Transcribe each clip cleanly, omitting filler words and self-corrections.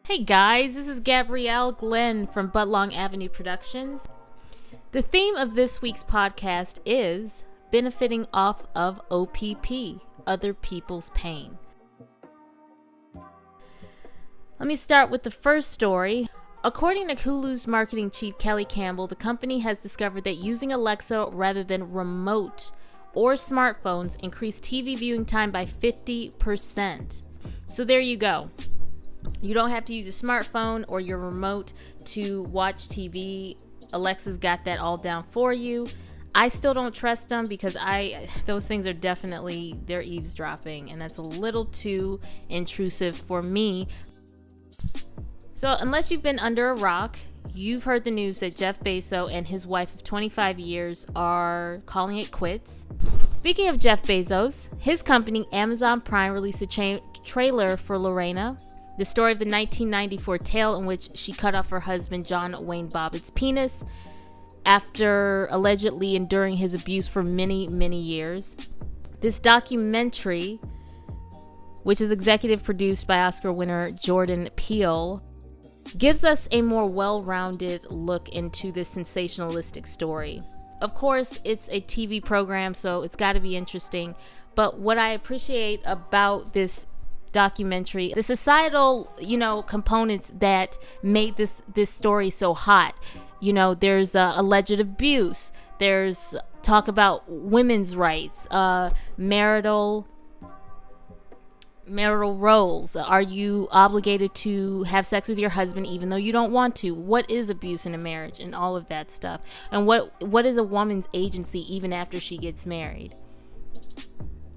Hey guys, this is Gabrielle Glenn from Budlong Avenue Productions. The theme of this week's podcast is benefiting off of OPP, other people's pain. Let me start with the first story. According to Hulu's marketing chief Kelly Campbell, the company has discovered that using Alexa rather than remote or smartphones increased TV viewing time by 50%. So there you go. You don't have to use your smartphone or your remote to watch TV. Alexa's got that all down for you. I still don't trust them because those things are definitely, they're eavesdropping, and that's a little too intrusive for me. So unless you've been under a rock, you've heard the news that Jeff Bezos and his wife of 25 years are calling it quits. Speaking of Jeff Bezos, his company Amazon Prime released a trailer for Lorena, the story of the 1994 tale in which she cut off her husband John Wayne Bobbitt's penis after allegedly enduring his abuse for many, many years. This documentary, which is executive produced by Oscar winner Jordan Peele, gives us a more well-rounded look into this sensationalistic story. Of course, it's a TV program, so it's got to be interesting. But what I appreciate about this documentary, the societal, components that made this story so hot. There's alleged abuse. There's talk about women's rights, marital roles. Are you obligated to have sex with your husband even though you don't want to? What is abuse in a marriage and all of that stuff? And what is a woman's agency even after she gets married?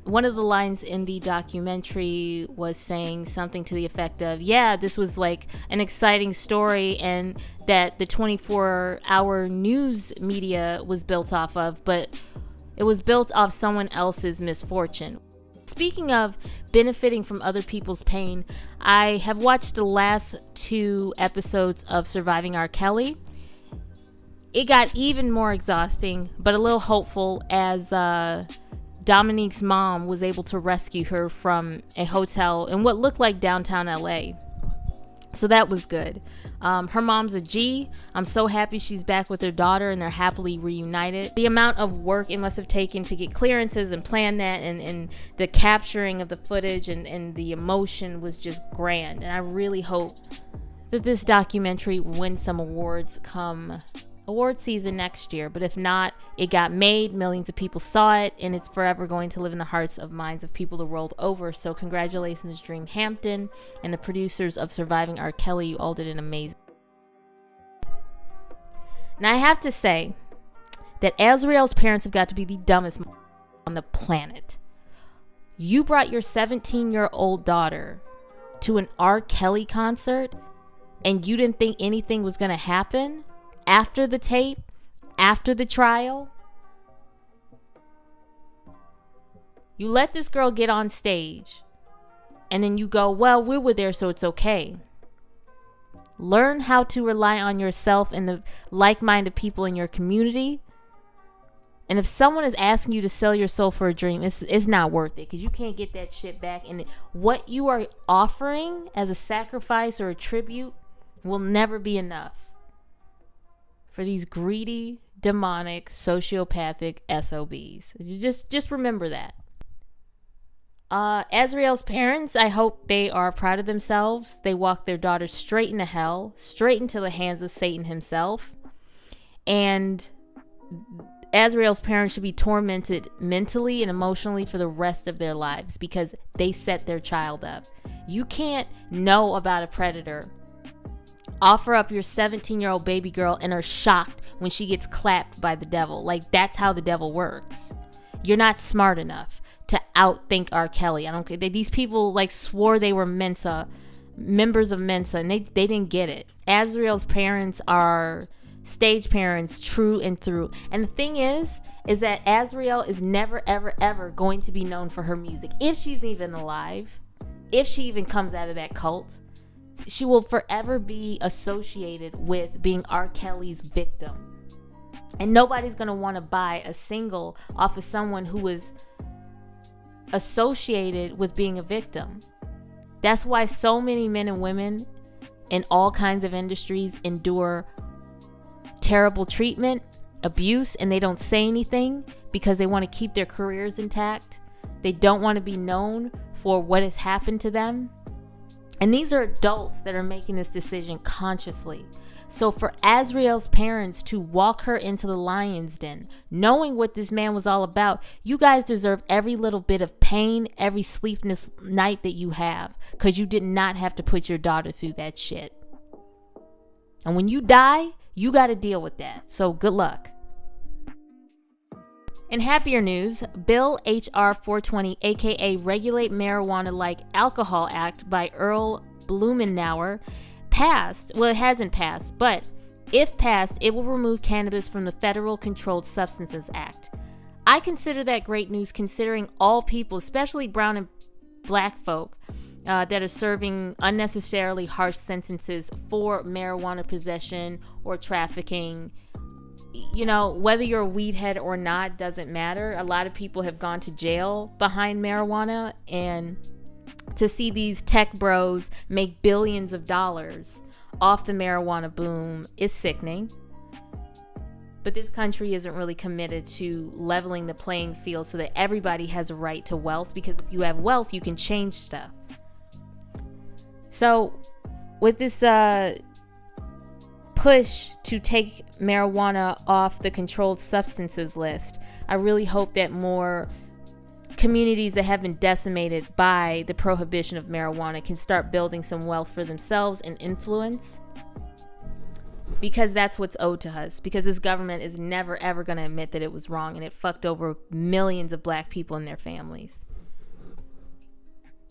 One of the lines in the documentary was saying something to the effect of, yeah, this was like an exciting story and that the 24-hour news media was built off of, but it was built off someone else's misfortune. Speaking of benefiting from other people's pain, I have watched the last 2 episodes of Surviving R. Kelly. It got even more exhausting, but a little hopeful as Dominique's mom was able to rescue her from a hotel in what looked like downtown LA. So that was good. Her mom's a G. I'm so happy she's back with her daughter and they're happily reunited. The amount of work it must have taken to get clearances and plan that and the capturing of the footage and the emotion was just grand. And I really hope that this documentary wins some awards come award season next year. But if not, it got made, millions of people saw it, and it's forever going to live in the hearts of minds of people the world over. So congratulations, Dream Hampton and the producers of Surviving R. Kelly. You all did an amazing. Now I have to say that Azriel's parents have got to be the dumbest on the planet. You brought your 17-year-old daughter to an R. Kelly concert and you didn't think anything was going to happen? After the tape, after the trial, you let this girl get on stage and then you go, well, we were there, so it's okay. Learn how to rely on yourself and the like-minded people in your community. And if someone is asking you to sell your soul for a dream, it's not worth it because you can't get that shit back. And what you are offering as a sacrifice or a tribute will never be enough for these greedy, demonic, sociopathic SOBs. Just remember that. Azriel's parents, I hope they are proud of themselves. They walked their daughter straight into hell, straight into the hands of Satan himself. And Azriel's parents should be tormented mentally and emotionally for the rest of their lives because they set their child up. You can't know about a predator, offer up your 17-year-old baby girl, and are shocked when she gets clapped by the devil. Like, that's how the devil works. You're not smart enough to outthink R. Kelly. I don't care. These people swore they were Mensa, members of Mensa, and they didn't get it. Azriel's parents are stage parents true and through. And the thing is that Azriel is never, ever, ever going to be known for her music. If she's even alive, if she even comes out of that cult, she will forever be associated with being R. Kelly's victim. And nobody's going to want to buy a single off of someone who was associated with being a victim. That's why so many men and women in all kinds of industries endure terrible treatment, abuse, and they don't say anything because they want to keep their careers intact. They don't want to be known for what has happened to them. And these are adults that are making this decision consciously. So for Azriel's parents to walk her into the lion's den, knowing what this man was all about, you guys deserve every little bit of pain, every sleepless night that you have, because you did not have to put your daughter through that shit. And when you die, you got to deal with that. So good luck. In happier news, Bill H.R. 420, aka Regulate Marijuana Like Alcohol Act by Earl Blumenauer, passed. Well, it hasn't passed, but if passed, it will remove cannabis from the Federal Controlled Substances Act. I consider that great news, considering all people, especially brown and black folk, that are serving unnecessarily harsh sentences for marijuana possession or trafficking. You know, whether you're a weed head or not doesn't matter. A lot of people have gone to jail behind marijuana, and to see these tech bros make billions of dollars off the marijuana boom is sickening. But this country isn't really committed to leveling the playing field so that everybody has a right to wealth, because if you have wealth, you can change stuff. So with this push to take marijuana off the controlled substances list, I really hope that more communities that have been decimated by the prohibition of marijuana can start building some wealth for themselves and influence, because that's what's owed to us, because this government is never ever going to admit that it was wrong and it fucked over millions of black people and their families.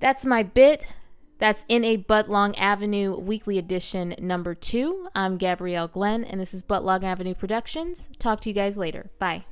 That's my bit. That's in a Budlong Avenue Weekly Edition number 2. I'm Gabrielle Glenn, and this is Budlong Avenue Productions. Talk to you guys later. Bye.